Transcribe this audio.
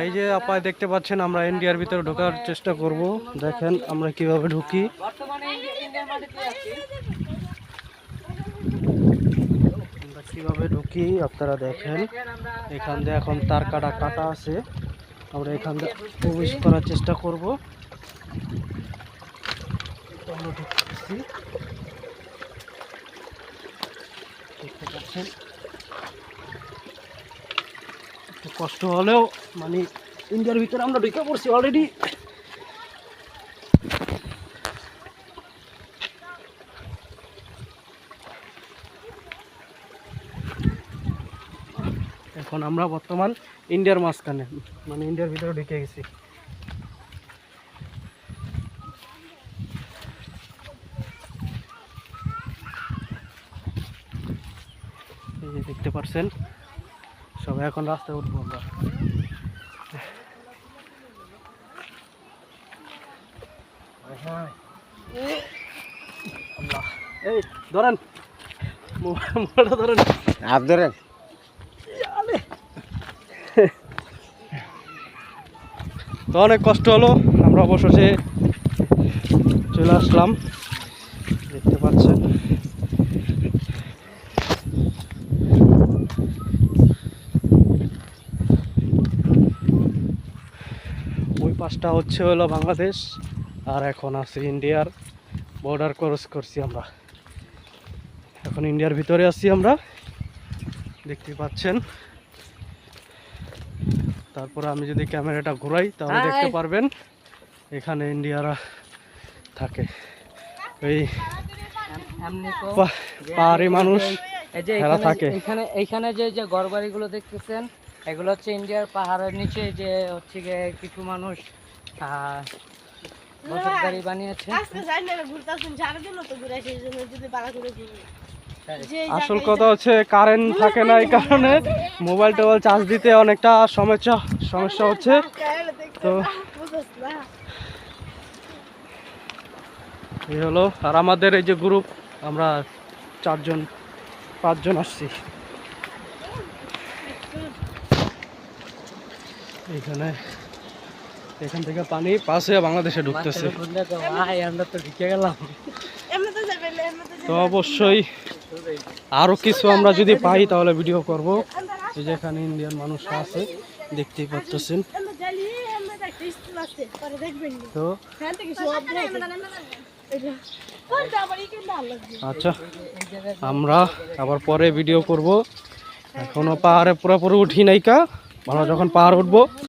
এই যে আপনারা দেখতে পাচ্ছেন আমরা ইন্ডিয়ার ভিতরে ঢোকার চেষ্টা করব। দেখেন আমরা কিভাবে ঢুকি। আমরা কিভাবে ঢুকি আপনারা দেখেন। এখান দিয়ে এখন তার কাটা আছে, আমরা এখান দিয়ে প্রবেশ করার চেষ্টা করব। আমরা ঢুকতেছি, দেখতে পাচ্ছেন একটু কষ্ট হলেও মানে ইন্ডিয়ার ভিতরে আমরা ঢুকে পড়ছি অলরেডি। এখন আমরা বর্তমান ইন্ডিয়ার মাঝখানে, মানে ইন্ডিয়ার ভিতরে ঢুকে গেছি। এই যে দেখতে পাচ্ছেন সবাই এখন রাস্তায় উঠবো আমরা। এই ধরেন মোবাইলটা ধরেন, হাত ধরেন। তো অনেক কষ্ট হলো, আমরা অবশেষে চলে আসলাম। দেখতে পাচ্ছেন ওই পাশটা হচ্ছে হলো বাংলাদেশ, আর এখন আছি ইন্ডিয়ার বর্ডার ক্রস করছি আমরা। এখন ইন্ডিয়ার ভিতরে আছি আমরা, দেখতে পাচ্ছেন। তারপরে আমি যদি ক্যামেরাটা ঘুরাই তাহলে দেখতে পারবেন এখানে ইন্ডিয়ারা থাকে। এই পাহাড়ি মানুষ এরা থাকে এইখানে যে ঘরবাড়িগুলো দেখতেছেন এগুলো হচ্ছে ইন্ডিয়ার পাহাড়ের নিচে যে হচ্ছে গিয়ে কিছু মানুষ বসতবাড়ি বানিয়েছে। আসল কথা হচ্ছে কারেন্ট থাকে না, এই কারণে মোবাইল টোবাইল চার্জ দিতে অনেকটা সমস্যা হচ্ছে। তো এই হলো, আর আমাদের এই যে গ্রুপ আমরা 4-5 জন আসছি এখান থেকে পানি পাস হয়ে বাংলাদেশে ঢুকতেছে। তো অবশ্যই আরো কিছু আমরা যদি পাই তাহলে ভিডিও করব। এই যে এখানে ইন্ডিয়ান মানুষ আছে দেখতেই পাচ্ছেন। তো আচ্ছা, আমরা আবার পরে ভিডিও করব। এখনো পাহাড়ে পুরোপুরি উঠি নাইকা, আমরা যখন পাহাড় উঠবো